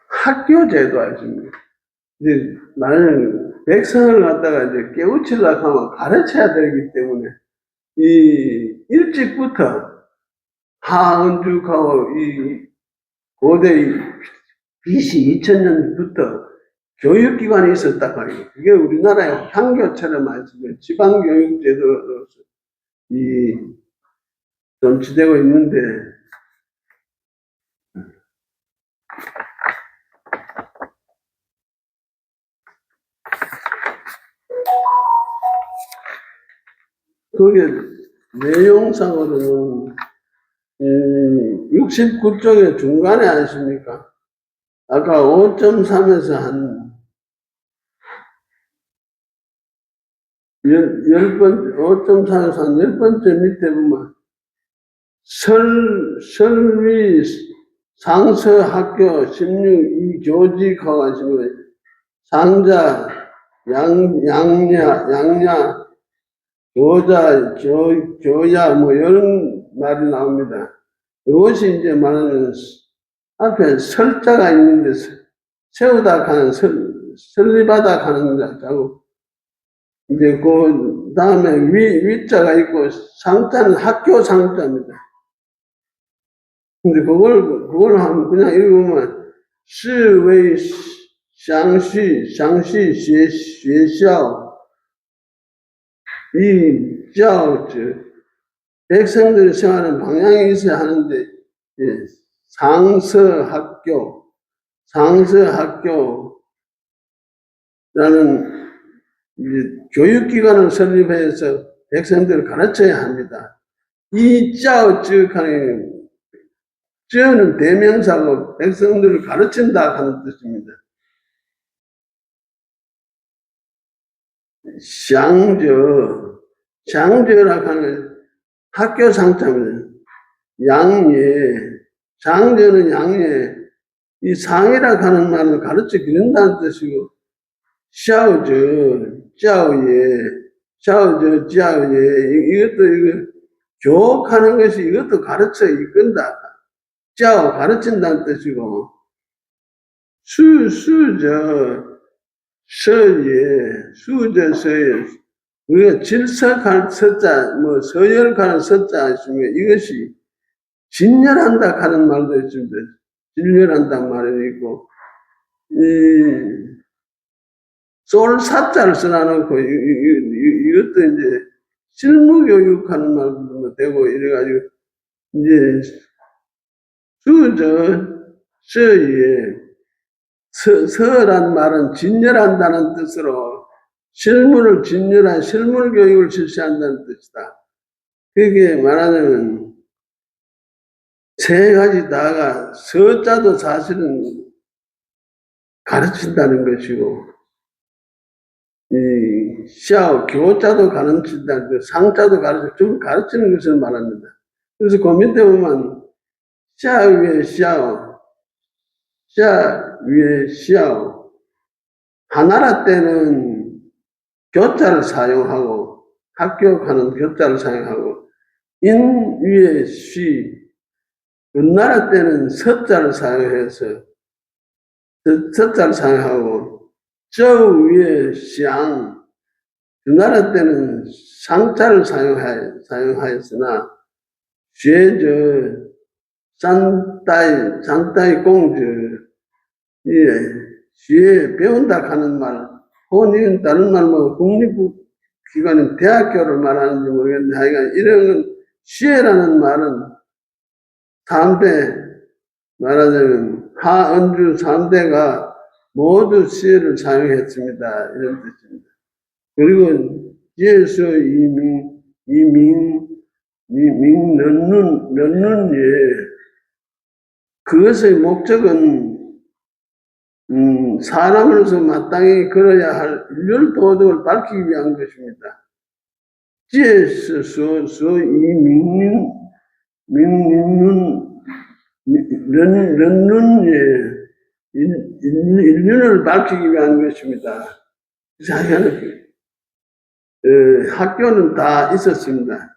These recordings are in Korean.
학교 제도 아십니까? 이제 나는 백성을 갖다가 이제 깨우치려고 하면 가르쳐야 되기 때문에 이 일찍부터 하은죽하고 이 고대 BC 2000년부터 교육기관이 있었단 말이에요. 그게 우리나라의 향교처럼 말씀에 지방교육제도로서 이 존치되고 있는데, 그게 내용상으로는 69쪽의 중간에 아십니까? 아까 5.3에서 한 5.3에서 한 10번째 밑에 보면 설위 상서학교 16 교직하고 하시면 상자, 양냐, 교야, 뭐, 이런 말이 나옵니다. 이것이 이제 말하는, 앞에 설자가 있는데, 세우다 가는, 설립하다 가는 자고, 이제 그 다음에 위자가 있고, 상자는 학교 상자입니다. 근데 그걸 하면 그냥 읽으면, 是为详细学校 이教즉 백성들이 생활하는 방향이 있어야 하는데, 예, 상서학교라는 교육기관을 설립해서 백성들을 가르쳐야 합니다. 이 즉 하는 쩌는 대명사고 백성들을 가르친다 하는 뜻입니다. 장저라고 하는 학교 상자입니다. 장저는 양예, 이 상이라고 하는 말은 가르쳐 기른다는 뜻이고, 이것도 교육하는 것이 이것도 가르쳐 이끈다. 가르친다는 뜻이고, 서예, 우리가 질서갈 서자, 뭐, 서열가는 서자 하시면 이것이 진열한다 하는 말도 있습니다. 진열한다 말이 있고, 쏠사자를 써놔놓고, 이것도 이제 실무교육하는 말도 되고, 이래가지고, 이제, 서란 말은 진열한다는 뜻으로 실무를 진열한 실물 교육을 실시한다는 뜻이다. 그게 말하자면 세 가지 다가 서자도 사실은 가르친다는 것이고, 교자도 가르친다는 것, 상자도 좀 가르치는 것을 말합니다. 그래서 그 밑에 보면 위에 시아오. 하나라 때는 교자를 사용하고, 학교 가는 교자를 사용하고, 위에 은나라 때는 서자를 사용해서, 서자를 사용하고, 위에 그 나라 때는 상자를 사용하였으나, 산다이 공주, 배운다 하는 말, 혹은 다른 말, 뭐, 국립기관인 대학교를 말하는지 모르겠는데, 하여간 이런 시에라는 말은 3대, 말하자면, 하은주 3대가 모두 시에를 사용했습니다. 이런 뜻입니다. 그리고 예서 그것의 목적은 사람으로서 마땅히 걸어야 할 인륜 도덕을 밝히기 위한 것입니다. 인륜을 밝히기 위한 것입니다. 그래서 학교는 다 있었습니다.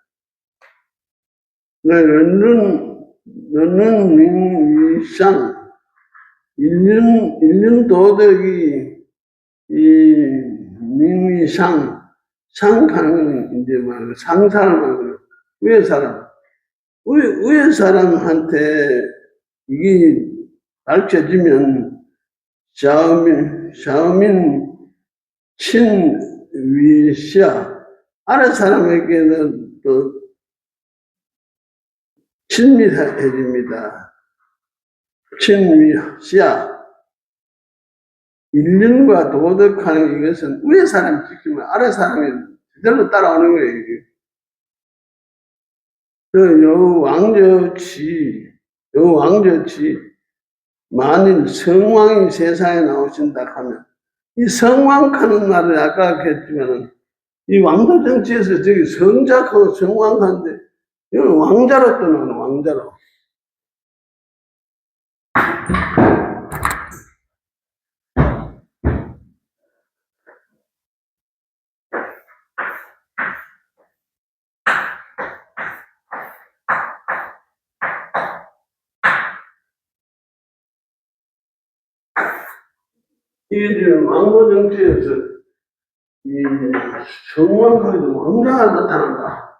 런룬 너는 민위상, 인륜 도덕이, 이, 민위상, 상하는, 이제 말, 상사를 말하는, 위에 사람. 위에 사람한테 이게 밝혀지면, 샤오민, 친위시아, 아래 사람에게는 또 친밀해집니다. 친위시아. 인륜과 도덕하는 이것은 위에 사람이 지키면 아래 사람이 그대로 따라오는 거예요. 이게. 요 왕저치, 만일 성왕이 세상에 나오신다 하면, 이 성왕하는 말을 아까 했지만은, 이 왕조 정치에서 저기 성작하고 성왕하는데, 이건 왕자로 떠나는 왕자로. 이게 지금 왕조 정치에서 이 성왕하고 왕자가 나타난다.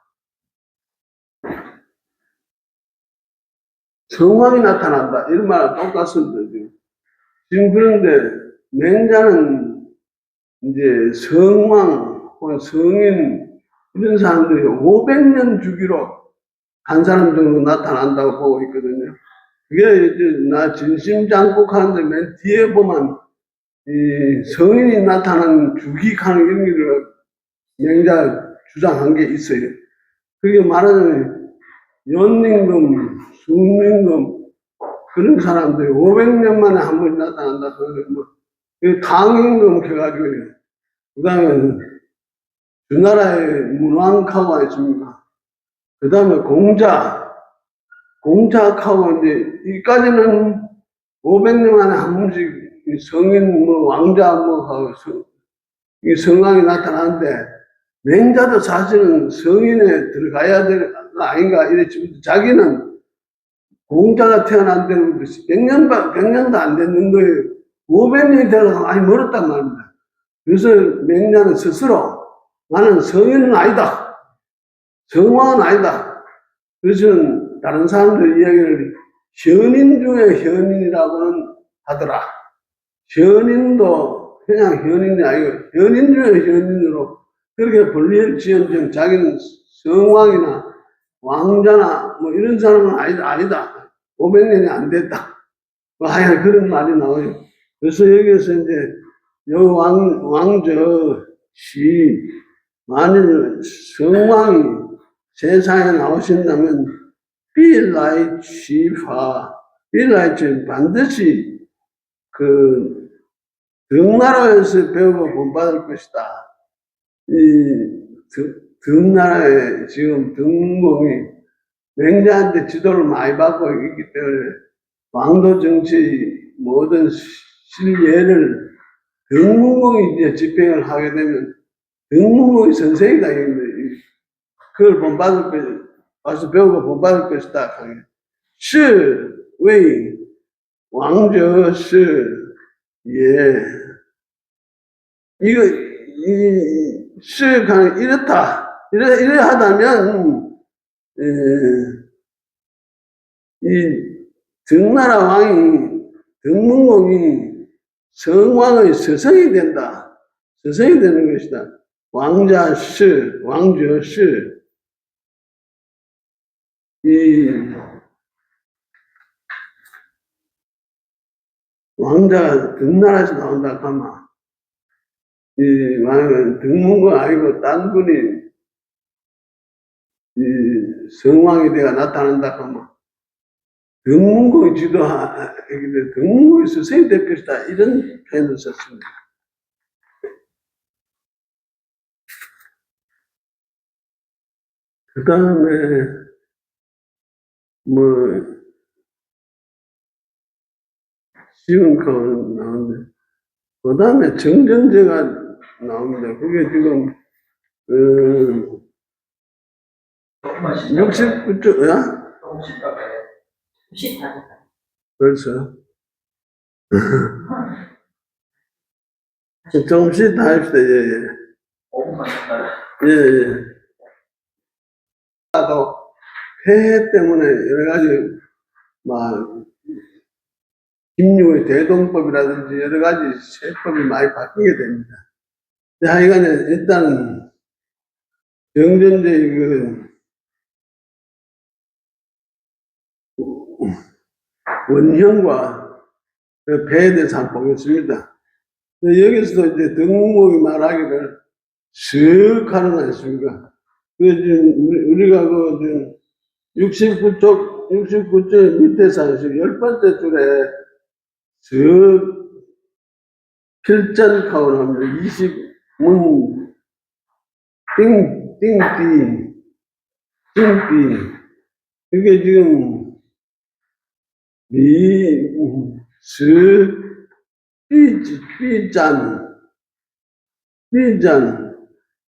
성왕이 나타난다. 이런 말은 똑같습니다. 지금 그런데 맹자는 이제 성왕 혹은 성인 이런 사람들이 500년 주기로 한 사람 정도 나타난다고 보고 있거든요. 그게 이제 나 진심장국하는데 맨 뒤에 보면 이 성인이 나타나는 주기 가는 의미를 맹자 주장한 게 있어요. 그게 말하자면 연임금, 숙림금 그런 사람들이 500년 만에 한 번 나타난다. 뭐 당임금 해가지고요. 그 다음에 우리나라에 문왕카가 있습니다. 그 다음에 공자카가 이제 이까지는 500년 만에 한 번씩 성인 뭐 왕자 뭐 하고 이 성왕이 나타나는데 맹자도 사실은 성인에 들어가야 될 거 아닌가 이랬지만 자기는 공자가 태어난 데는 100년도 안 됐는 거예요. 500년이 되어서 많이 멀었단 말입니다. 그래서 맹자는 스스로 나는 성인은 아니다. 성왕은 아니다. 그래서 다른 사람들 이야기를 현인 중에 현인이라고는 하더라. 현인도 그냥 현인이 아니고 현인 중에 현인으로 그렇게 분리를 지은정 자기는 성왕이나 왕자나 뭐 이런 사람은 아니다. 500년이 안 됐다. 뭐 하여간 그런 말이 나와요. 그래서 여기에서 이제 요 왕저 시 만일 성왕이 세상에 나오신다면 비라이 취파 비라이 반드시 그 등나라에서 배우고 본받을 것이다. 이 등나라에 지금 등공이 맹자한테 지도를 많이 받고 있기 때문에 왕도 정치 모든 실예를 등문공이 이제 집행을 하게 되면 등문공이 선생이다. 그걸 본받을 것, 와서 배우고 본받을 것이다. 시, 웨이, 왕저, 시, 예. 시가 이렇다. 이래 하다면, 이 등나라 왕이, 등문공이 성왕의 서성이 된다. 서성이 되는 것이다. 왕자 시, 왕저 시. 이 왕자가 등나라에서 나온다 하면 이 왕은 등문공 아니고 딴 분이 이 성왕이 되어 나타난다 하면 등문공이 지도하기 때문에 등문공이 스승이 될 것이다. 이런 표현을 썼습니다. 그 다음에 뭐 쉬운 거 나오는데 그 다음에 정전제가 나옵니다. 그게 지금 69쪽, 야? 혹시 다르다. 벌써. 조금씩 다 합시다, 예, 예. 5분만 더. 예, 예. 또, 폐해 때문에 여러 가지, 막, 김유의 대동법이라든지 여러 가지 세법이 많이 바뀌게 됩니다. 하여간에 일단, 정전제의 그, 원형과 그 배에 대해서 한번 보겠습니다. 여기서도 이제 등목이 말하기를 슥 하는 거 아닙니까? 우리가 그 69쪽 밑에서 열 번째 줄에 슥 필전카고 합니다. 20문 띵띵띠 띵띠 그게 지금 슥 삐잔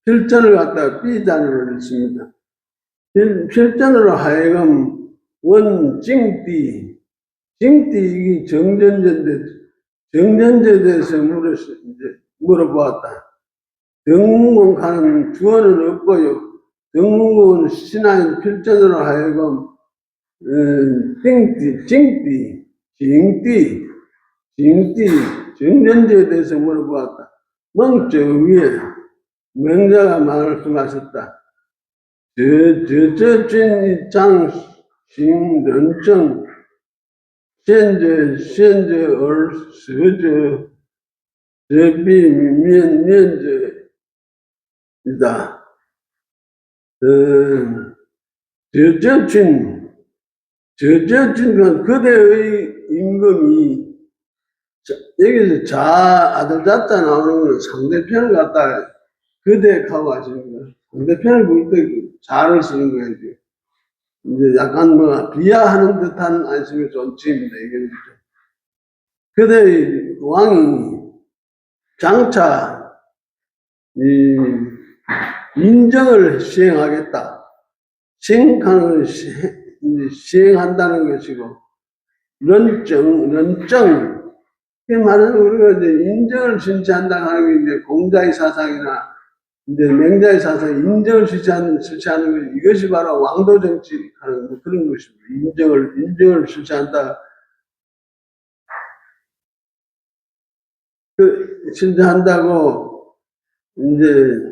필전을 갖다가 삐잔으로 읽습니다. 필전으로 하여금 원징띠 징띠 이게 정전제인데 정전제에 대해서 물어보았다. 등문가는 주어는 없고요. 등문은 신하인 필전으로 하여금 징띠 정전제에 대해서 물어보았다. 멍저 위에 명자가 말씀하셨다. 저진장 신런정 현재 서저 저비 면제이다. 저저춘은 그대의 임금이 여기서 아들 자자 나오는 거는 상대편을 갖다가 그대하고 하시는 거예요. 상대편을 볼 때 자를 쓰는 거예요. 이제 약간 뭐 비하하는 듯한 안심의 존치입니다. 이게 그대의 왕이 장차 이 인정을 시행하겠다. 시행한다는 것이고, 런정. 이 말은 우리가 이제 인정을 실시한다고 하는 게 이제 공자의 사상이나 이제 맹자의 사상, 인정을 실시하는 것, 이것이 바로 왕도 정치하는 그런 것입니다. 인정을 실시한다. 실시한다고, 이제,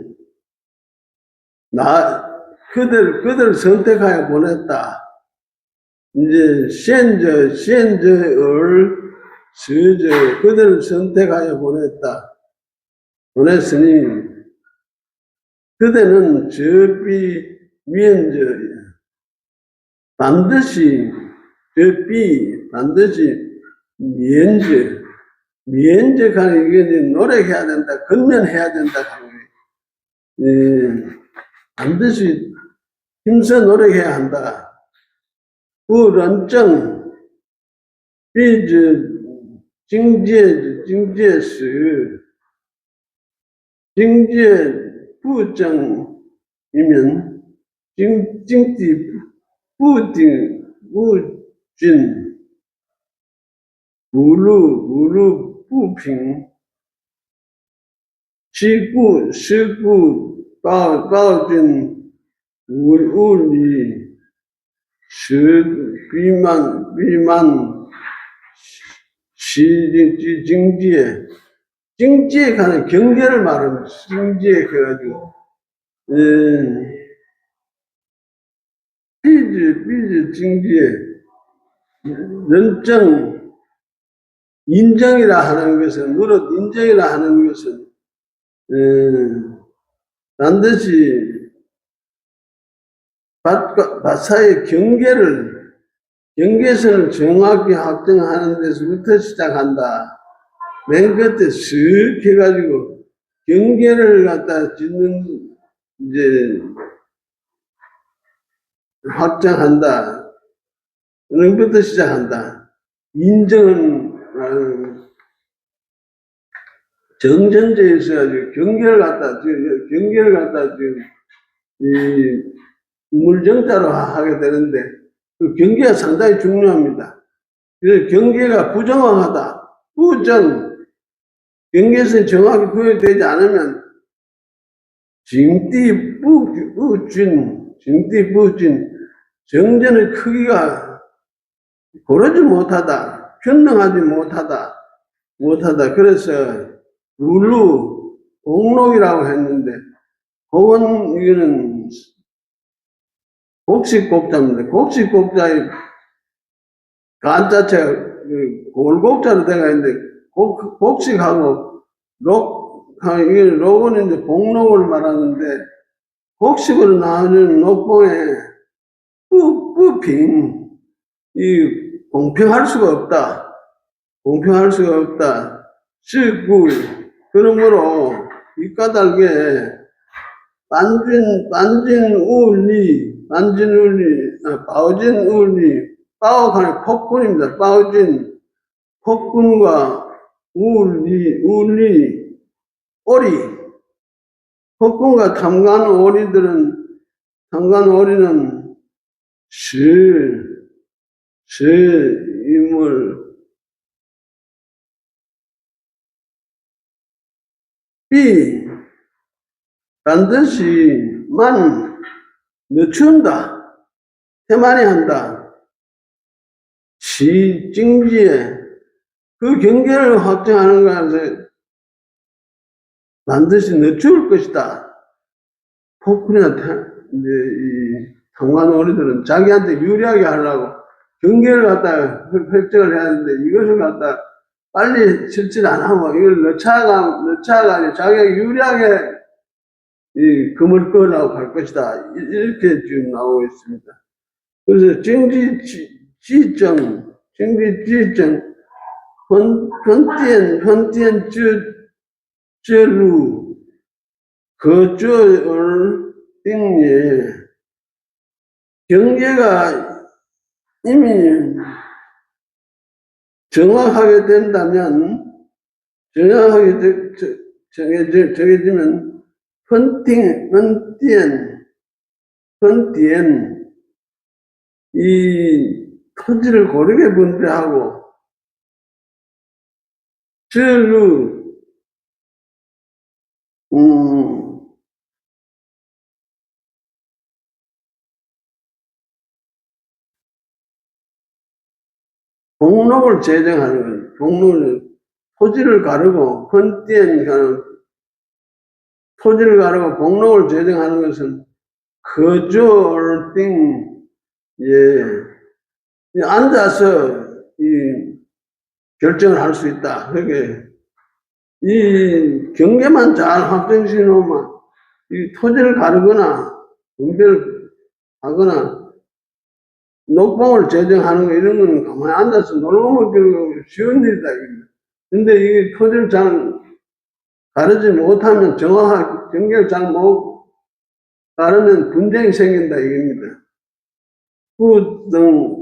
그들 선택하여 보냈다. 이제, 그들을 선택하여 보냈으니, 그대는 저비 반드시 면제하는 이게 노력해야 된다, 건면해야 된다 하는 거예요. 반드시 힘써 노력해야 한다. 부런정 징지에 부정이면 징지 부진 무루 부平시구 우리 비만 징지에 관한 경계를 말합니다. 징지에 해가지고 삐즈 징지에 연정 인정이라 하는 것은 무릇 인정이라 하는 것은 반드시 바사의 경계선을 정확히 확정하는 데서부터 시작한다. 맨 끝에 슥 해가지고 경계를 갖다 짓는 이제 확정한다. 그런 것부터 시작한다. 인정은 정전제에 있어가지고 경계를 갖다 지금 이 물정자로 하게 되는데 그 경계가 상당히 중요합니다. 그래서 경계가 부정확하다. 경계선이 정확히 구현되지 않으면 징띠부진 정전의 크기가 고르지 못하다. 균등하지 못하다. 그래서 울루 공록이라고 했는데 그건 이거는 곡식곡자입니다. 곡식곡자의 간 자체가 골곡자로 되어 있는데 곡식하고 록은 이제 복록을 말하는데 곡식으로 나오는 녹봉에 뿌핀 공평할 수가 없다. 즉 그러므로 이 까닭에 빠오간의 폭군입니다. 폭군과 오리. 폭군과 탐관 오리는 인물, 반드시 늦춘다. 태만히 한다. 징지에 그 경계를 확정하는 것에 반드시 늦출 것이다. 폭군이나 이 탐관오리들은 자기한테 유리하게 하려고 경계를 갖다 획정을 해야 하는데 이것을 갖다 빨리 실질 안 하고 이걸 넣자가 자기가 유리하게 이 금을 꺼내고 갈 것이다. 이렇게 지금 나오고 있습니다. 그래서 정지지정, 헌티엔 저루, 거주얼 띵예, 경계가 이미 정확하게 된다면, 정해지면, 헌티엔, 이 토지를 고르게 분배하고, 저루, 복록을 제정하는 거예요. 토지를 가르고, 토지를 가르고 복록을 제정하는 것은 거주얼띵, 앉아서 결정을 할 수 있다. 그게 이 경계만 잘 확정시 놓으면 이 토지를 가르거나 분배를 하거나 녹봉을 제정하는 거 이런 거는 가만히 앉아서 놀고 먹기로 쉬운 일이다. 근데 이 토지를 잘 가르지 못하면 정확하게 경계를 잘 못 가르면 분쟁이 생긴다 이겁니다. 우등,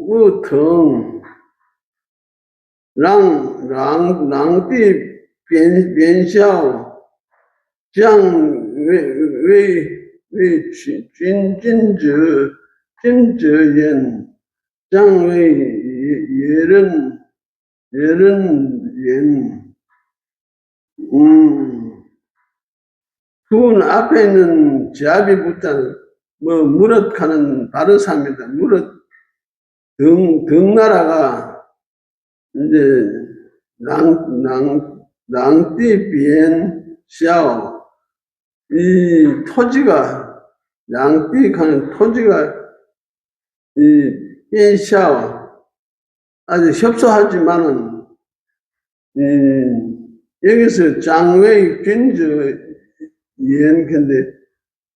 랑띠 变效，将为君子，君子言，将为예른言， 군 앞에 있는 제압이 붙자는 무릇하는 바르사입니다. 등나라가 이제 랑띠비엔샤오 이 토지가 양띠하는 토지가 이 비엔샤오 아주 협소하지만은 여기서 장외 균즈 근데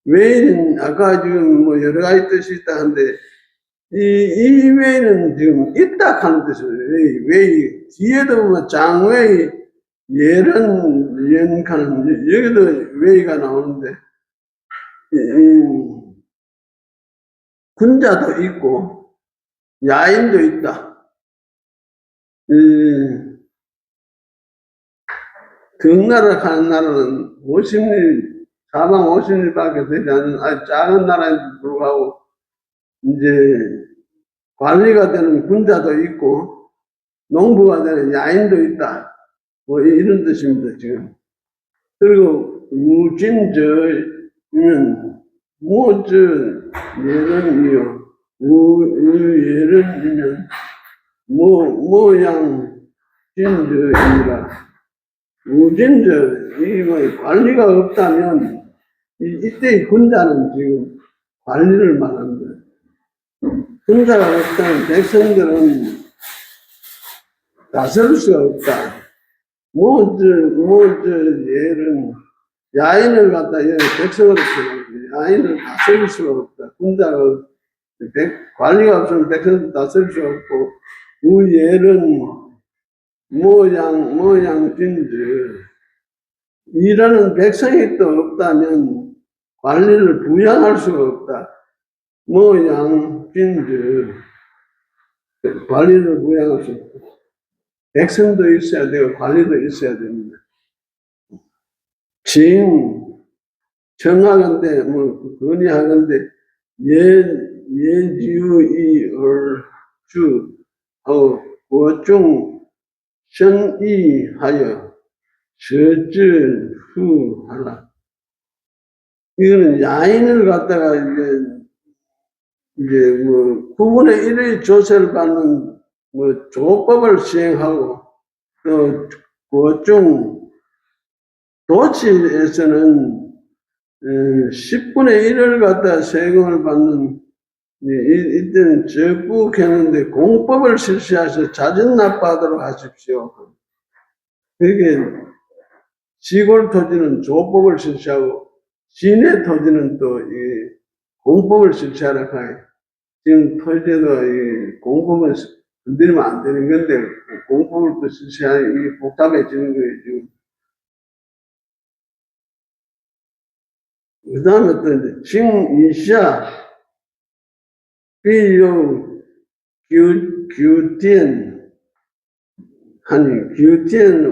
외에는 아까 지금 뭐 여러 가지 뜻이 있다 하는데 이 외에는 지금 있다 하는 뜻이에요. 외 뒤에도 뭐 장외 예런 하는 여기도 외가 나오는데 군자도 있고 야인도 있다. 등나라 가는 나라는 50일, 사방 50일밖에 되지 않은 아주 작은 나라에도 불구하고, 이제, 관리가 되는 군자도 있고, 농부가 되는 야인도 있다. 뭐, 이런 뜻입니다, 지금. 그리고, 우진저이면, 무저 예른이요. 우예른이면, 모양 진저이라. 우진저, 이 뭐, 관리가 없다면, 이때의 군자는 지금 관리를 말합니다. 군자가 없다면 백성들은 다스릴 수가 없다. 예는 야인을 갖다 백성으로 표현합니다. 야인을 다스릴 수가 없다. 군자가 관리가 없으면 백성도 다스릴 수가 없고, 우예는 모양진저 일하는 백성이 또 없다면 관리를 부양할 수가 없다. 모양진저 관리를 부양할 수 없다. 백성도 있어야 되고 관리도 있어야 됩니다. 청하건대 뭐 건의하건대 예지의얼주 하고 고중 선의하여 저질후하라. 이거는 야인을 갖다가 이제 뭐 9분의 1의 조세를 받는 뭐 조법을 시행하고 또 고중 도치에서는 10분의 1을 갖다 세금을 받는 이때는 적국했는데 공법을 실시해서 자진납부하도록 하십시오. 그게 시골 토지는 조법을 실시하고 시내 토지는 또 이 공법을 실시하라고 해요. 지금 토지에도 이 공법은 건드리면 안 되는 건데 공법을 또 실시하니 이게 복잡해지는 거예요, 지금. 그 다음에 또 이제 징이샤 비유 규텐 하니 규텐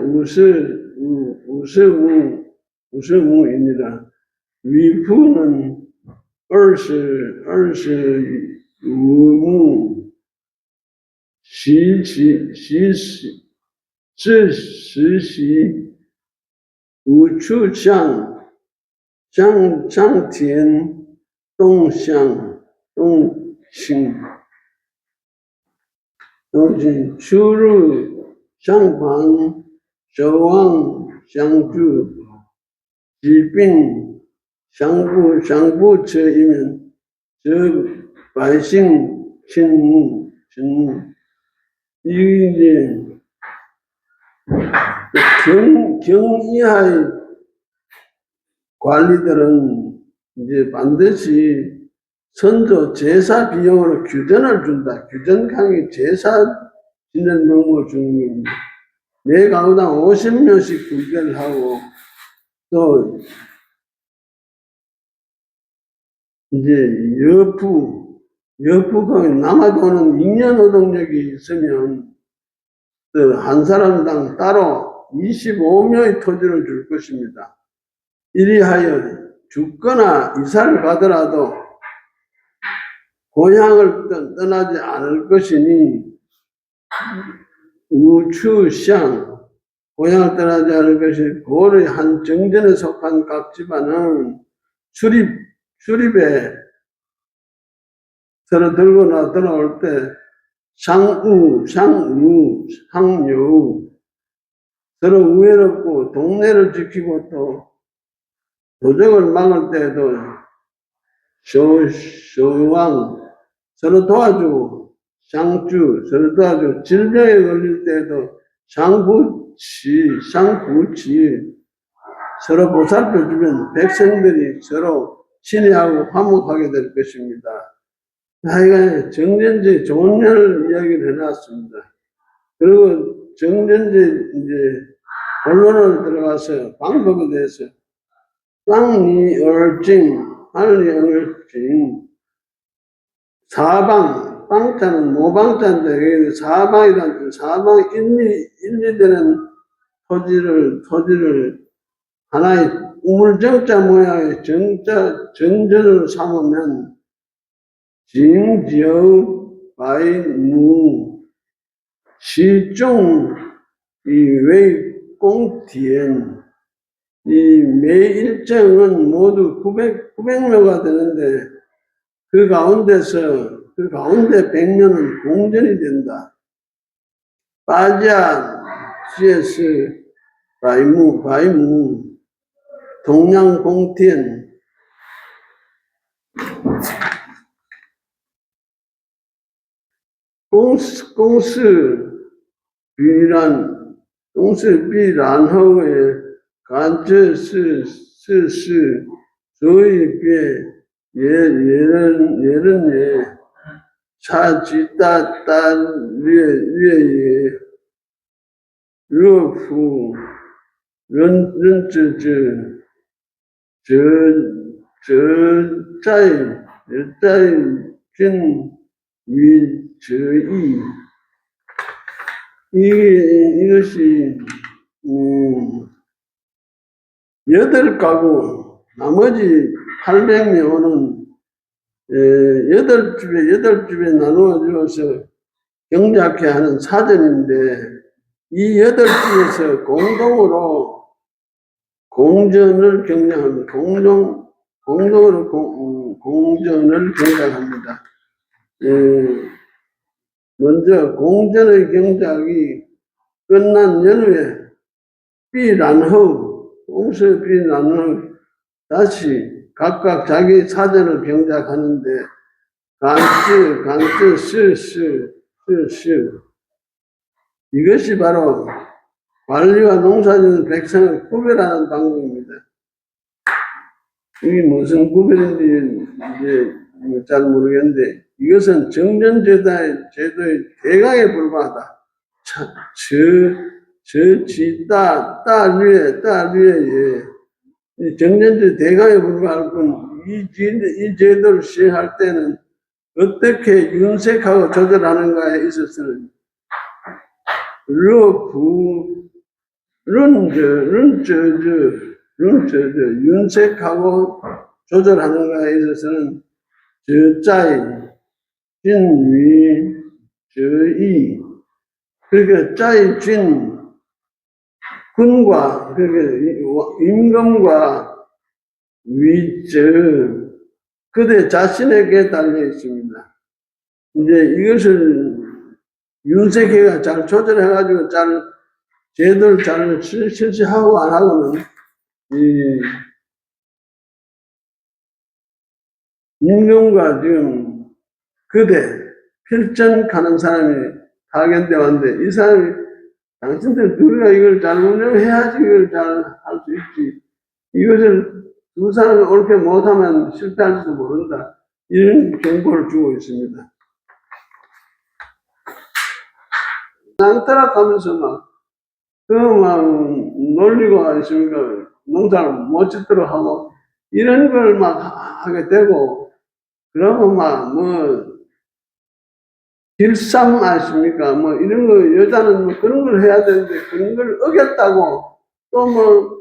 우스무이니라. 위부는 얼스유무 시시 우추장 장田东乡东出入相旁守望相助疾病相互车이면 저百姓亲이제 경이하의 관리들은 이제 반드시 선조 제사 비용으로 규전을 준다. 규전강의 제사 지낸 명목을 주는 겁니다. 매 가구당 50명씩 불교를 하고 또 이제 여부가 남아도는 인연노동력이 있으면 또 한 사람당 따로 25명의 토지를 줄 것입니다. 이리하여 죽거나 이사를 가더라도 고향을 떠나지 않을 것이니 우추샹 고향을 떠나지 않을 것이 고의 한 정전에 속한 각 집안은 출입에 서로 들고 돌아올 때 상유 서로 우애롭고 동네를 지키고 또 도적을 막을 때도 쇼왕 서로 도와주고 상주 서로 도와주고 질병에 걸릴 때도 상부치 서로 보살펴주면 백성들이 서로 친애하고 화목하게 될 것입니다. 하여간 정전제 좋은 날 이야기를 해놨습니다. 그리고 정전제 이제 본론으로 들어가서 방법에 대해서 빵리얼징 사방 빵자는 모방자인데 사방이란 사방 일리되는 토지를 하나의 우물정자 모양의 정전으로 삼으면 징지어 白母시중 이외 공田이 매 일정은 모두 900묘가 되는데 그 가운데 100묘는 공전이 된다. 빠지아 CS 바이무 동양 공田公司必然后感觉是所以别人也差距大略也若夫人则在君为则义。 이것이 8가구 나머지 800묘는 8집에 나누어 주어서 경작해 하는 사전인데 이 8집에서 공동으로 공전을 경작합니다. 공동으로 공전을 경작합니다. 먼저 공전의 경작이 끝난 연후에 공수 비난후 다시 각각 자기 사전을 경작하는데 간즈 이것이 바로 관리와 농사짓는 백성을 구별하는 방법입니다. 이게 무슨 구별인지 이제 잘 모르겠는데 이것은 정전제도의 대강에 불과하다. 따류에 이 정전제 대강에 불과할 뿐 이 제도를 시행할 때는 어떻게 윤색하고 조절하는가에 있어서는 윤색하고 조절하는가에 있어서는 저자이 진위 저이 그러니까 짜이 진 군과 그러니까 임금과 위저 그대 자신에게 달려 있습니다. 이제 이것을 윤색해가 잘 조절해가지고 잘 제도를 잘 실시하고 안 하고는 이 임금과 지금 그대 필전가는 사람이 파견되어 왔는데 이 사람이 당신들 우리가 이걸 잘 운영해야지 이걸 잘 할 수 있지. 이것을 두 사람이 옳게 못하면 실패할지도 모른다. 이런 경고를 주고 있습니다. 낭떠락하면서 놀리고 있으니까 농사를 못 짓도록 하고 이런 걸 막 하게 되고 그러고 길쌈 아십니까? 이런 거, 여자는 그런 걸 해야 되는데, 그런 걸 어겼다고, 또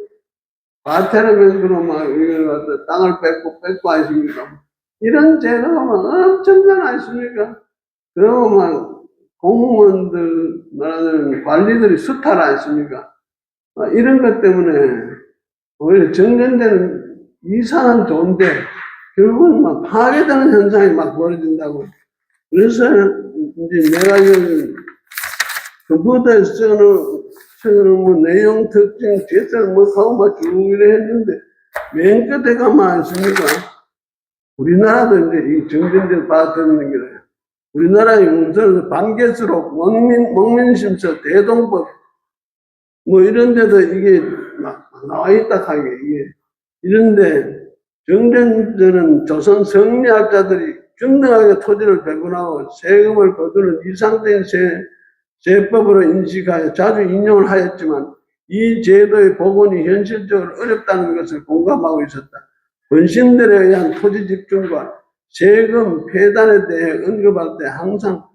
과태료면서로 이걸 갖다 땅을 뺏고 아십니까? 이런 제도가 엄청난 아십니까? 그러고 공무원들, 말하는 관리들이 수탈 아십니까? 이런 것 때문에, 오히려 정전되는 이상은 좋은데, 결국은 파괴되는 현상이 벌어진다고. 그래서 이제 내가 그보다 쓰는 내용 특징 제설 하고 쭉 이래 했는데 맨 끝에 가면 아십니까? 우리나라도 이제 이 정전제 받아들이는 거예요. 우리나라의 문서는 반개수록 목민심서 대동법 이런 데도 이게 나와 있다 하게 이게 이런데 정전제는 조선 성리학자들이 균등하게 토지를 배분하고 세금을 거두는 이상적인 세법으로 인식하여 자주 인용을 하였지만 이 제도의 복원이 현실적으로 어렵다는 것을 공감하고 있었다. 본신들에 의한 토지 집중과 세금 폐단에 대해 언급할 때 항상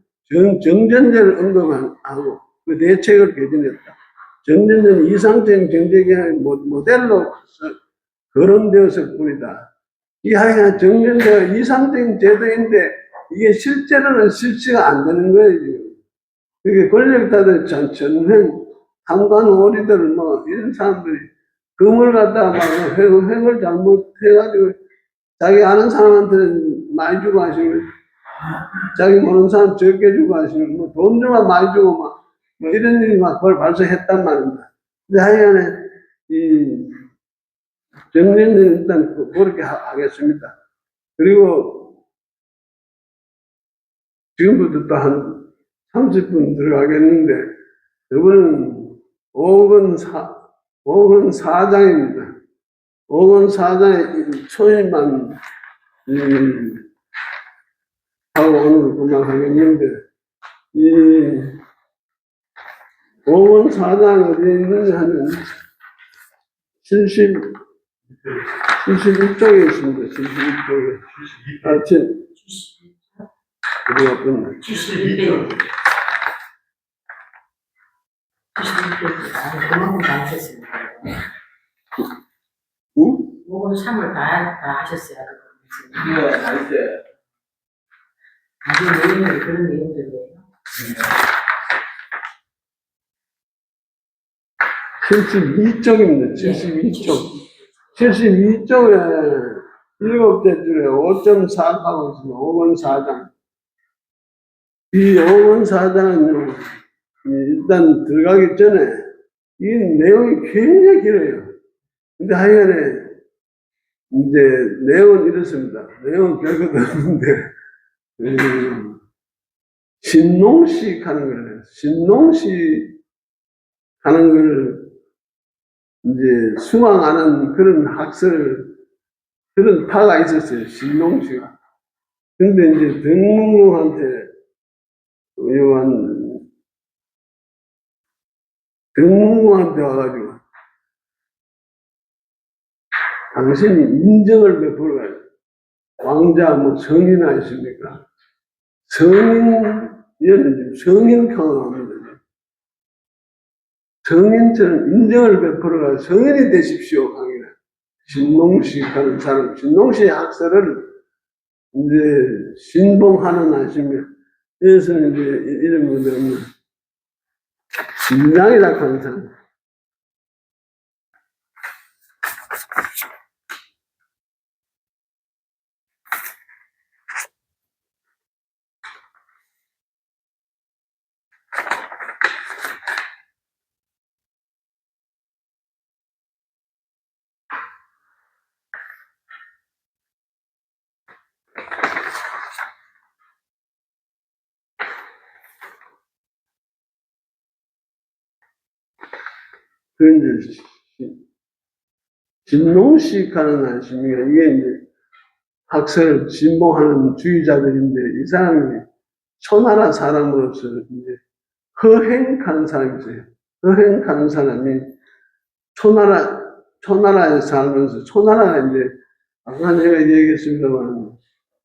정전제를 언급하고 그 대책을 개진했다. 정전제는 이상적인 경제개혁의 모델로 거론되었을 뿐이다. 이 하여간 정전제가 이상적인 제도인데 이게 실제로는 실시가 안 되는 거예요, 지금. 그게 권력자들 전횡, 한관 오리들, 뭐, 이런 사람들이 금을 갖다가 막 횡을 잘못해가지고 자기 아는 사람한테는 많이 주고 하시고, 자기 모르는 사람 적게 주고 하시고, 뭐, 돈 좀 많이 주고 막, 뭐 이런 일이 막 그걸 발생했단 말입니다. 근데 하여간에, 이, 정리는 일단 그렇게 하겠습니다. 그리고 지금부터 또 한 30분 들어가겠는데, 이번은 5권 사장입니다. 5권 사장의 초임만, 하고 오늘 그만하겠는데, 이 5권 사장 어디 있느냐 하면 71쪽에 있습니다. 71쪽에. 아, 어디가 끝나? 71배. 71배. 아, 그만큼 다 하셨습니다. 응? 5분 3을 다 하셨어야 될 것 같습니다. 네, 나이스. 아주 내용이 그런 내용들이에요. 72쪽입니다. 72쪽. 72쪽에 7대 줄에 5.4 하고 있습니다. 5번 사장. 이 5번 사장은 일단 들어가기 전에 이 내용이 굉장히 길어요. 근데 하여간에 이제 내용은 이렇습니다. 내용은 별것도 없는데, 신농식 하는 거예요. 신농식 하는 걸 이제 수강하는 그런 그런 파가 있었어요. 신농식. 근데 이제 등문공한테 와가지고, 당신이 인정을 베풀어야 왕자 뭐 성인 아니십니까? 이거는 지금 성인 강화합니다. 성인처럼 인정을 베풀어가 성인이 되십시오, 강의는. 신농식 하는 사람, 신농식 학설을 이제 신봉하는 아시면, 그래서 이제 이런 분들은 신장이라 하는 사람. 그 이제 신농식 하는 아십니까? 이게 이제 학설을 진봉하는 주의자들인데, 이 사람이 초나라 사람으로서 이제 허행하는 사람이 있어요. 허행하는 사람이 초나라에 살면서, 초나라가 이제, 아까 제가 얘기했습니다만,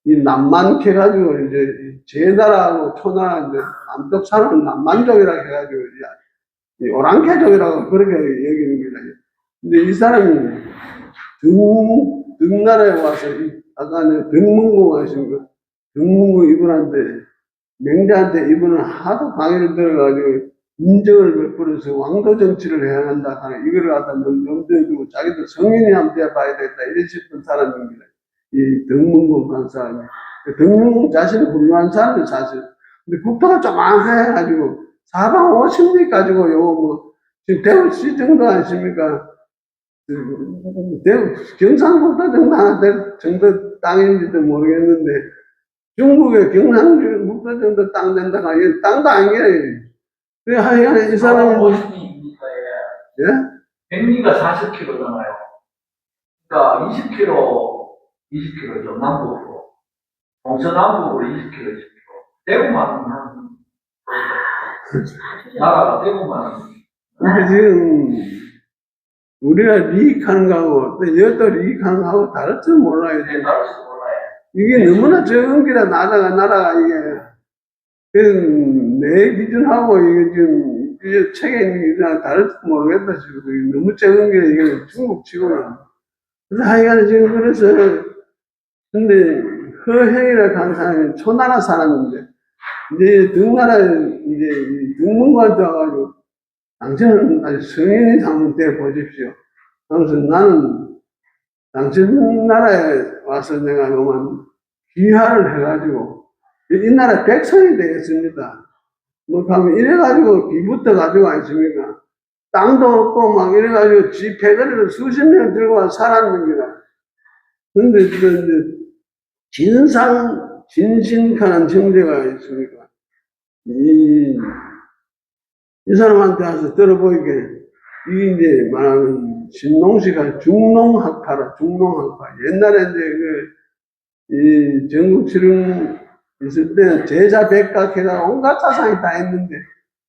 이 남만해가지고 이제, 제 나라하고 초나라 이제, 남쪽 사람은 남만족이라 해가지고, 이 오랑캐족이라고 그렇게 얘기하는 거예요. 근데 이 사람이 등나라에 와서, 아까 등문공 하신 거, 등문공 이분한테, 맹자한테 이분은 하도 강의를 들어가지고 인정을 베풀어서 왕도 정치를 해야 한다 하는 이거를 갖다 염두에 두고 자기도 성인이 한번 돼봐야 되겠다 이런 싶은 사람입니다. 이 등문공 한 사람이. 등문공 자신은 훌륭한 사람이 사실. 근데 국토가 조만해가지고 사방 50리 가지고 요거 뭐 지금 대구시 정도 아십니까? 대구 경상북도 정도 땅인지도 모르겠는데 중국의 경상북도 정도 땅 된다가 이 땅도 아니에요. 그래 하여간 이 사람은 뭐, 50리입니까? 예? 백리가 40km잖아요. 그러니까 20km죠. 남북으로. 동서남북으로 20km죠. 대구만 한, 나라가 대구만. 근데 지금 우리가 리익하는 거하고 또 여도 리익하는 거하고 다를 줄 몰라요. 네, 나를 수 몰라요. 이게 너무나 적은 기라 나라가 이게 내 기준하고 이게 지금 이 책에 있는 기준하고 다를 줄 모르겠다 지금 너무 적은 게 이게 중국 치고는. 그래서 하여간에 지금 그래서 근데 허행이라고 하는 사람이 초나라 사람인데, 이제 등나라에 이제 등문관한테 와가지고, 당신은 아직 성인이 한번 돼 보십시오. 하면서 나는 당신 나라에 와서 내가 그만 귀화를 해가지고, 이 나라 백성이 되겠습니다. 뭐, 가면 이래가지고 기부터 가지고 아십니까? 땅도 없고 막 이래가지고 지 패거리를 수십 년 들고 와 살았는데라. 근데 이제 진신하는 형제가 있으니까 이 사람한테 와서 들어보이게 이게 이제 말하는 신농시가 중농학파라. 중농학파. 옛날에 이제 이 전국 실흥 있을 때 제자 백각회가 온갖 사상이 다 했는데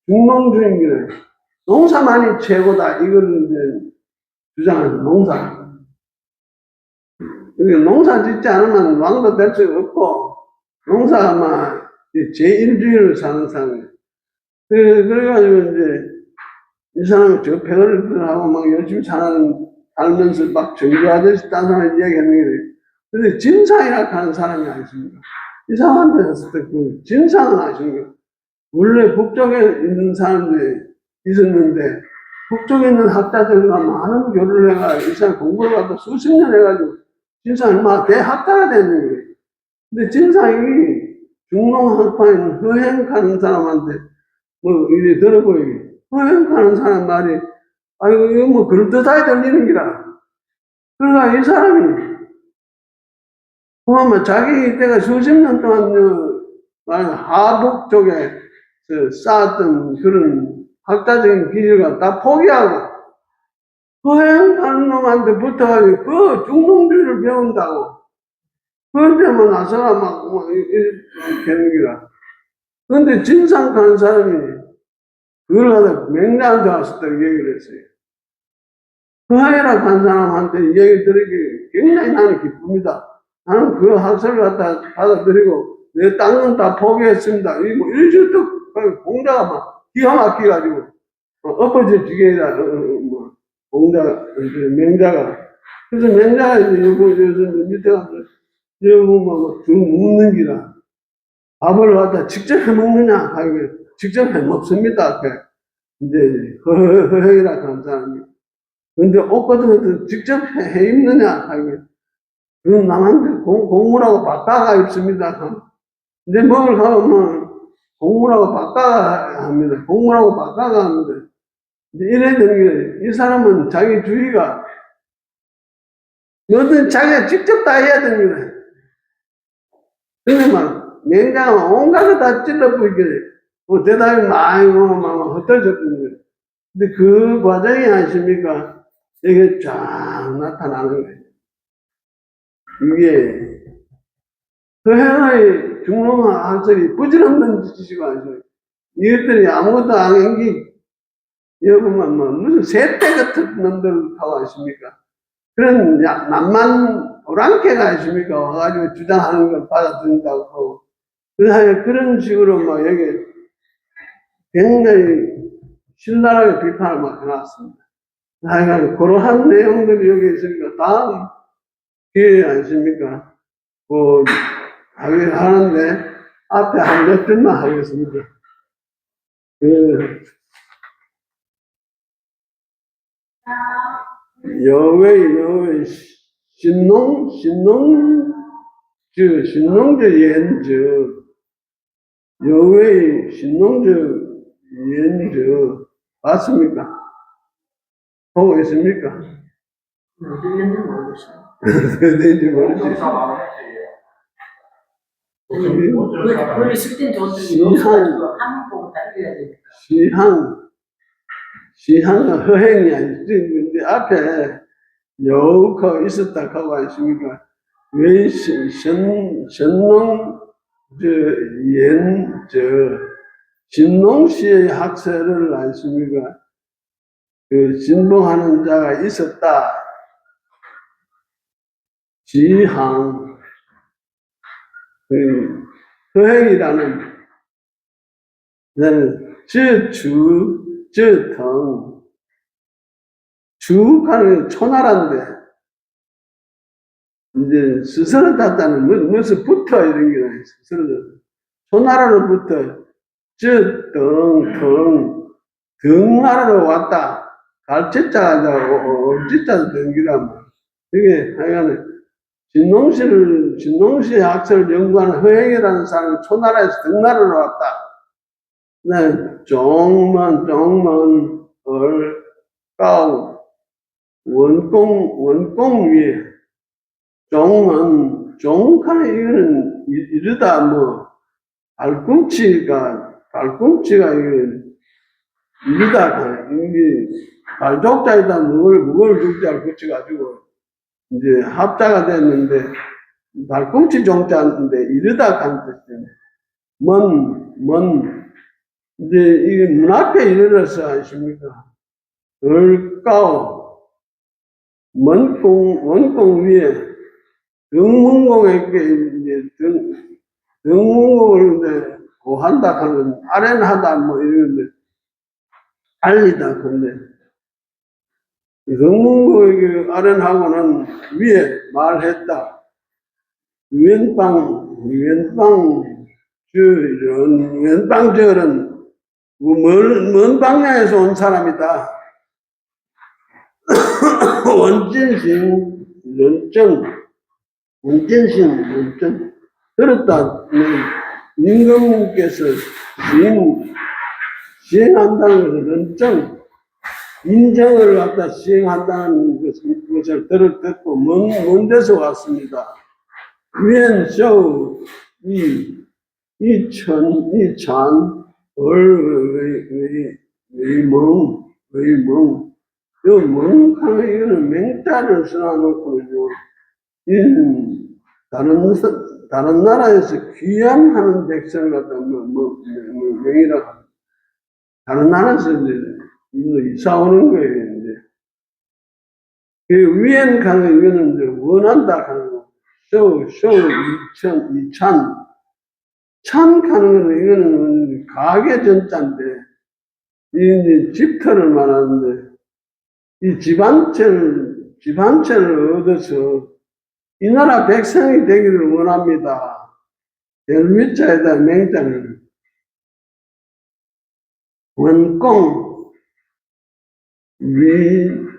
중농주의입니다. 농사만이 최고다. 이걸 이제 주장하는 농사. 농사 짓지 않으면 왕도 될 수 없고, 농사가 막 제1주의를 사는 사람이에요. 그래가지고 이제 이 사람이 저 패거리들하고 막 열심히 살면서 막 정교하듯이 딴 사람이 이야기하는 게, 근데 진상이라고 하는 사람이 아니십니까? 이 사람한테 했을 때 그 진상은 아십니까? 원래 북쪽에 있는 사람들이 있었는데, 북쪽에 있는 학자들과 많은 교류를 해가지고, 이 사람 공부를 갖다 수십 년 해가지고, 진상이 막 대학자가 됐는 거예요. 근데 진상이 중농학파에 허행하는 사람한테, 뭐, 이래 들어보이게. 허행하는 사람 말이, 아이고, 이거 뭐, 그럴듯하게 들리는 기라. 그러니까 이 사람이, 그러면 자기 때가 수십 년 동안, 하북 쪽에 쌓았던 그런 학자적인 기질과 다 포기하고, 허행하는 놈한테 붙어가지고 그 중농주의를 배운다고. 그런데만 나서가 막, 이렇게 되는 기라. 그런데 진상 가는 사람이 그걸 하다 맹자한테 왔을 때 얘기를 했어요. 허행이라고 한 사람한테 얘기 들으기 굉장히 나는 기쁩니다. 나는 그 학설을 갖다 받아들이고 내 땅은 다 포기했습니다. 이러저러 공자가 막 기가 막혀가지고 엎어질 지경이다. 뭐 공자, 맹자가. 그래서 맹자가 이제 밑에 가서 뭐 묻는 기라. 밥을 갖다 직접 해 먹느냐? 하고 직접 해 먹습니다. 이제 허행이라고 한 사람이. 근데 옷 같은 것도 직접 해 입느냐? 하고 그건 남한테 공무라고 바꿔가 입습니다. 이제 먹을 하면 공무라고 바꿔가 합니다. 공무라고 바꿔가 합니다. 이래 되는 게, 이 사람은 자기 주의가, 뭐든 자기가 직접 다 해야 됩니다. 근데 막, 맹장은 온갖 거 다 찔러보이게, 대답이 많이 막 흩어졌던 거예요. 근데 그 과정이 아십니까? 이게 쫙 나타나는 거예요. 이게, 허행의 중롱한 학설이 부질없는 짓이고 아니죠. 이것들이 아무것도 안 한 게, 여보면 뭐 무슨 새떼 같은 놈들 하고 아십니까? 그런 남만 오랑캐가 아십니까? 와가지고 주장하는 걸 받아들인다고 하고. 그래서 그런 식으로 막 여기 굉장히 신랄하게 비판을 막 해놨습니다. 하여간 그러한 내용들이 여기 있으니까 다음 기회에 아십니까? 하는데 앞에 한 몇 줄만 하겠습니다. 여의 신농주 yen주 여의 신농주 yen주 맞습니까? 보고 있습니까? 어디 있는지 모르겠어요. 어딘지 모르지. 농사 많았지. 그걸 있을 땐 좋은데 시한 한번 보고 다 읽어야 되니까. 시한은 허행이 아니지. 근데 앞에 여우가 있었다 하고 아십니까? 왜 신농 신농시의 학설을 아십니까? 그 신봉하는 자가 있었다. 지항 허행이라는 저등 주하는 초나라인데 이제 스스로졌다는 무슨 붙어 이런 게 아니에요. 스스로졌다. 초나라로부터 등나라로 왔다. 갈치자가 얼지자 등기란 이게 하여간에 진농시 학설을 연구하는 허행이라는 사람이 초나라에서 등나라로 왔다. 네, 종문, 얼까우, 원공 위에, 종하는 이거는 이르다, 발꿈치가 이르다, 이게, 발족자에다 무걸 죽자를 붙여가지고, 이제 합자가 됐는데, 발꿈치 종자인데, 이르다 하는 뜻이에요. 이제 이게 문 앞에 이르러서 아십니까? 얼까오, 원공 위에, 등문공에게 이제 등문공을 이제 고한다 하는, 아련하다 이러는데, 알리다. 근데, 등문공에게 아련하고는 위에 말했다. 왼방절은 먼 방향에서 온 사람이다. 원진신, 들었다. 임금님께서 시행한다는 것을 인정을 갖다 시행한다는 것을 듣고 먼 데서 왔습니다. 위엔쇼, 이찬, 의멍, 요 멍하면 이거는 맹자를 써놓고, 다른 나라에서 귀양하는 백성을 갖다 명이라고 합니다. 다른 나라에서 이제 이사 오는 거예요, 이제. 그 위엔 가는 이거는 이제 원한다 하는 거. 찬 가는 거는 이거는 가계 전자인데, 이제 집터를 말하는데, 이 집안체를 얻어서 이 나라 백성이 되기를 원합니다. 델미자에다 맹자를 원공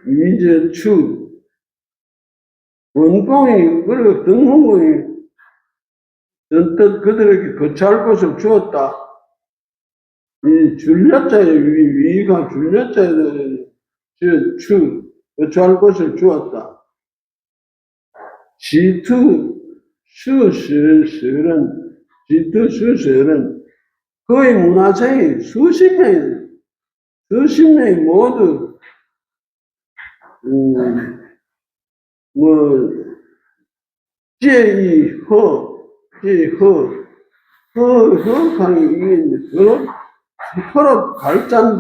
위저추 원공이 그리고 등문공이 전뜻 그들에게 거처할 곳을 주었다. 이 줄여자의 위가 줄여자에 거처할 곳을 주었다. 지투 수설은 거의 문화생이 수십 명이 모두 허강이 이게 서로 갈자인데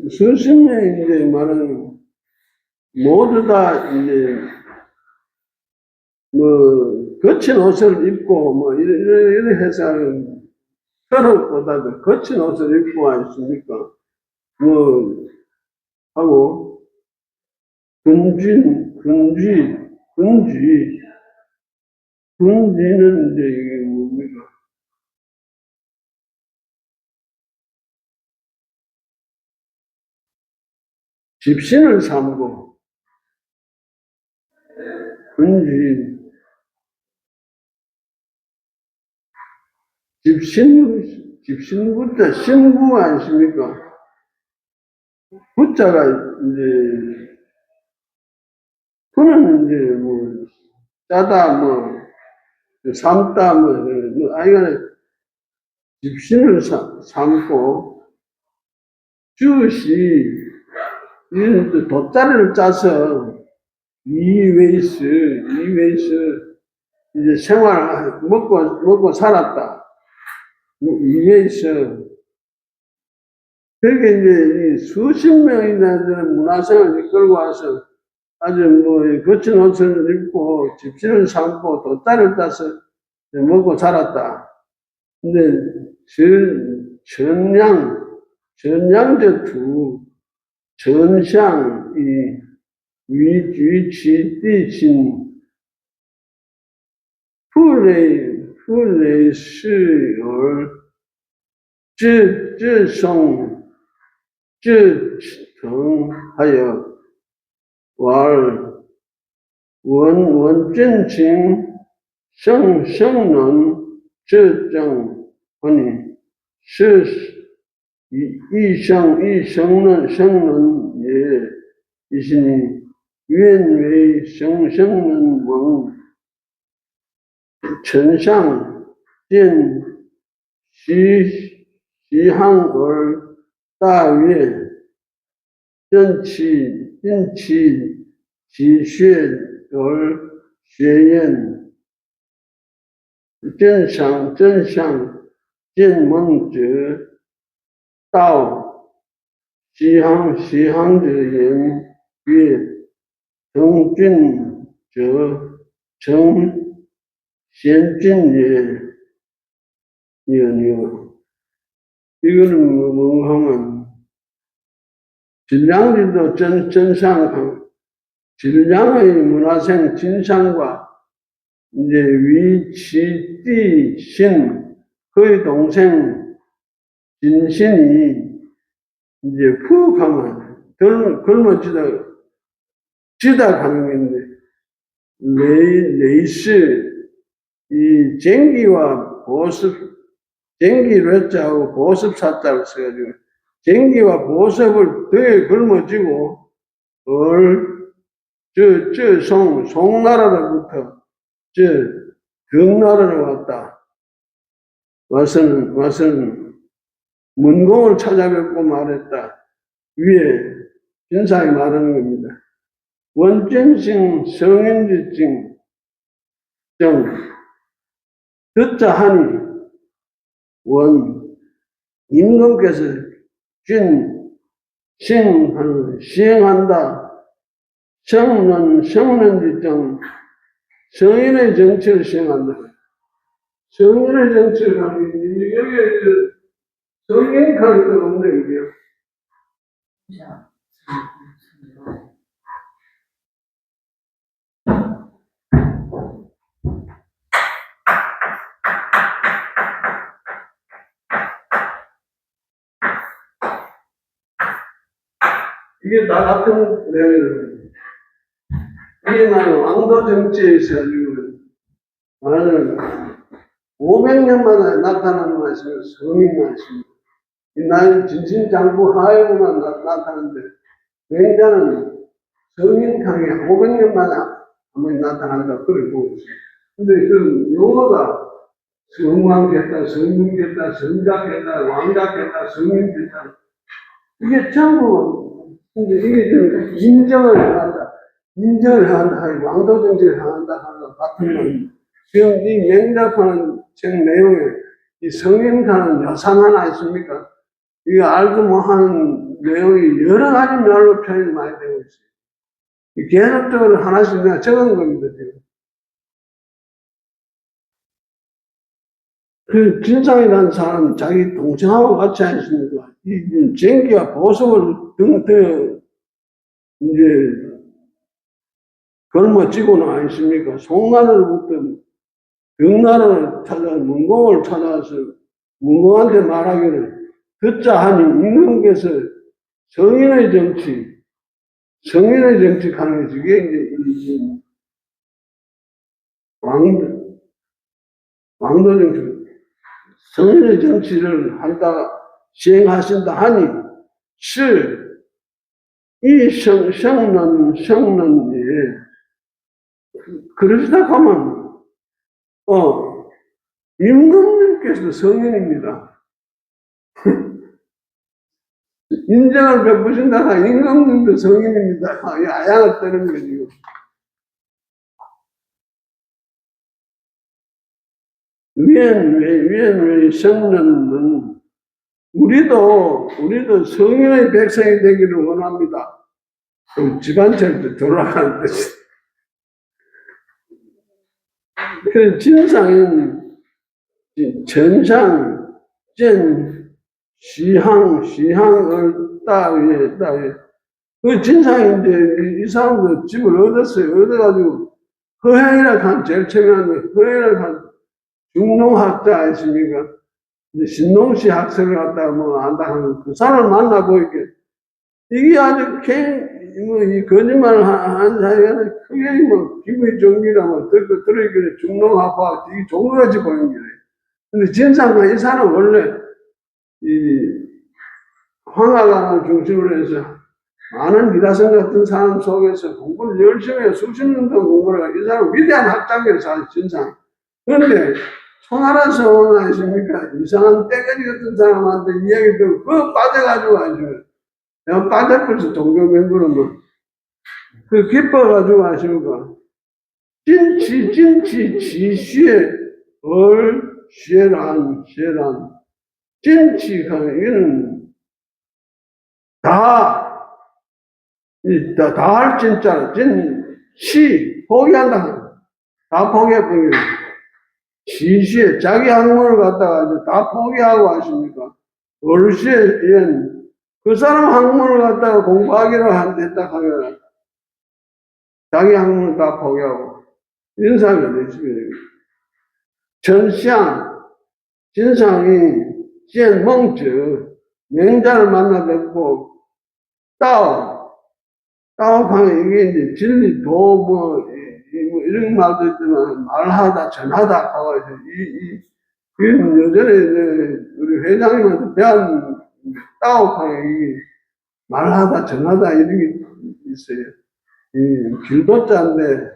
수십 명이 이제 말하는 모두 다 이제 거친 옷을 입고 이래 해서 서로보다도 거친 옷을 입고 왔습니까? 하고 군지는 이제 이게 뭡니까? 집신을 삼고 집신부터 신부 아십니까? 부자가 이제 그는 이제 짜다 삶다 아이간에 집신을 삼고 주시 이런 돗자리를 짜서 이웨이스 이제 생활 먹고 살았다. 이웨이스 그렇게 이제 수십 명이나 문화생활을 이끌고 와서 아주 거친 옷을 입고 집신을 삼고 돗자리를 짜서 먹고 살았다. 근데 전량저투 전샹 위其地心，复类是而自성自成，还有玩文正情圣人自证，是一生人也，一心愿为圣人闻丞相见西汉而大悦，正其其学而学焉，正相见闻者道西汉者言曰：成俊者成贤俊也。 이거는 뭐 하면 진량들도真相강 진량의 문화생 진상과 이제 위치띠신 그의 동생 진신이 이제 푹 하면 지다 가는 건데 레이스 이 쟁기와 보습 쟁기를 자고 보습 사자를 써가지고 쟁기와 보습을 등에 걸머쥐고 송나라로부터 경나라로 와서는 문공을 찾아뵙고 말했다. 위에 진상이 말하는 겁니다. 원전신 성인지증 듣자 하니 임금께서 시행한다. 성론지정 성인의 정치를 시행한다. 성인의 정치를 하는 게 여기 성인 가르쳐 없네 이게. 이게 나 같은 내용이에요. 이게 나는 왕도 정치에서 나는 500년마다 나타나는 말씀이 성인 말씀입니다. 나는 진신장부 하에만 나타나는데 굉장히 성인 강의 500년마다 한번 나타난다 그걸 보고 있어요. 근데 그 용어가 성왕겠다, 성군겠다, 성자겠다, 왕자겠다, 성인겠다 이게 전부 근데 이게 좀 인정을 한다, 왕도 정치를 한다 하는 같은 말. 지금 이 맹작하는 책 내용에 이 성인가는 여상 하나 있습니까? 이거 알도 못하는 내용이 여러 가지 말로 표현이 많이 되고 있어요. 계속적으로 하나씩 내가 적은 겁니다, 지금. 그 진상이라는 사람은 자기 동생하고 같이 하십니까? 이 쟁기와 보석을 이제 걸머쥐고는 아니십니까? 송나라로부터 경나라를 찾아 문공을 찾아서 문공한테 말하기를 듣자 하니 임금께서 성인의 정치 가는 게 이게 이제 왕도 정치, 성인의 정치를 한다 시행하신다 하니 이 성는 그러시다 하면 임금님께서 성인입니다. 인정을 베푸신다가 임금님도 성인입니다. 아양을 떠는 거죠. 위엔 성년은 우리도 성인의 백성이 되기를 원합니다. 집안철도 돌아가는 뜻이. 그 진상인 전상 시항을 따위에 그 진상이 이제 이 사람도 집을 얻었어요. 얻어가지고 허행이라고 한 제일 최근에 허행이라고 한 중농학자 아니십니까? 이제 신농시 학설을 갖다가 뭐 한다 하는 그 사람을 만나고 이게 아주 이 거짓말을 한 사이에는 크게 뭐 기분이 좋기라 뭐 들어있길래 중농학파 이게 종같이 보이는 거예요. 근데 진상은 이 사람 원래 이 황하강을 중심으로 해서 많은 미라성 같은 사람 속에서 공부를 열심히 해 수십 년 동안 공부를 하고 이 사람 위대한 학자입니다, 사실 진상. 그런데 송하라서 오늘 아십니까? 이상한 떼거리 같은 사람한테 이야기 듣고 그거 빠져가지고 아주 내가 빠져버려서 동교 멤버는 뭐 그 기뻐가지고 아십니까? 진치 지시에 쉐란 진치가 이는 다 할 진짜 포기한다. 다 포기해버리고 지시에 자기 학문을 갖다가 다 포기하고 하십니까? 얼씨에 그 사람 학문을 갖다가 공부하기로 했다 하면 자기 학문을 다 포기하고 이런 사람이 되시거든요. 전시양 진상이 젠멍저 맹자를 만나 뵙고 따오하면 이게 이제 진리 뭐 이런 말도 있지만 말하다 전하다 하고 이건 예전에 우리 회장님한테 배운 따오하면 이게 말하다 전하다 이런 게 있어요. 이 길도자인데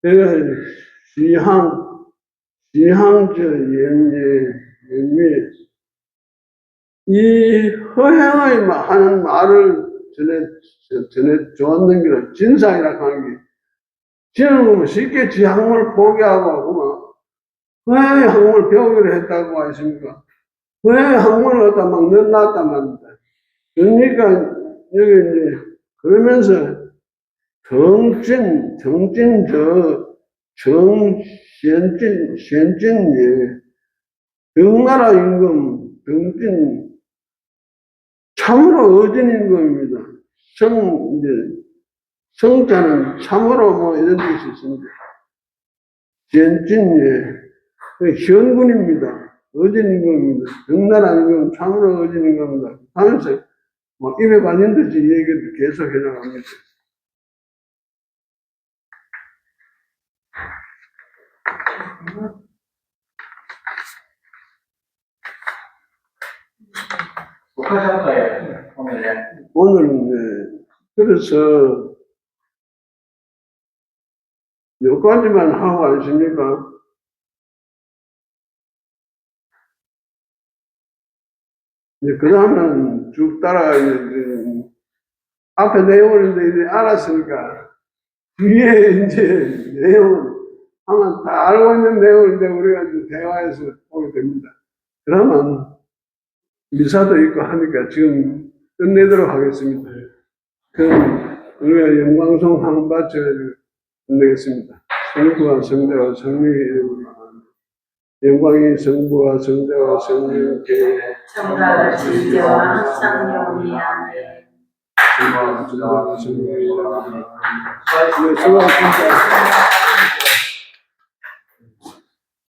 제가 시항저 연미 이 허행의 하는 말을 전에 좋았는 게 진상이라고 하는 게 지는 보면 쉽게 지 학문을 포기하고 허행의 학문을 배우기로 했다고 하십니까? 허행의 학문을 갖다 막 넣어놨단 말입니다. 그러니까 여기 이제 그러면서 현진예 명나라 임금 정진 참으로 어진 임금입니다. 성자는 참으로 뭐 이런 뜻이 있습니다. 현진예 현군입니다. 어진 임금입니다. 명나라 임금은 참으로 어진 임금입니다. 하면서 뭐 입에 발린 듯이 얘기를 계속 해나갑니다. 독하셨어요, 오늘은, 그래서, 몇 가지만 하고 아십니까? 이제 그 다음은 쭉 따라가, 앞에 내용을 이제 알았으니까, 뒤에 이제 내용을 아마 다 알고 있는 내용을 이제 우리가 이제 대화해서 보게 됩니다. 그러면 미사도 있고 하니까 지금 끝내도록 하겠습니다. 그럼 우리가 영광송 한번 바쳐 끝내겠습니다. 성부와 성자와 성령의 이름으로 영광이 성부와 성자와 성령께 정말 진리와 항상 영원히하네. 수고하셨습니다.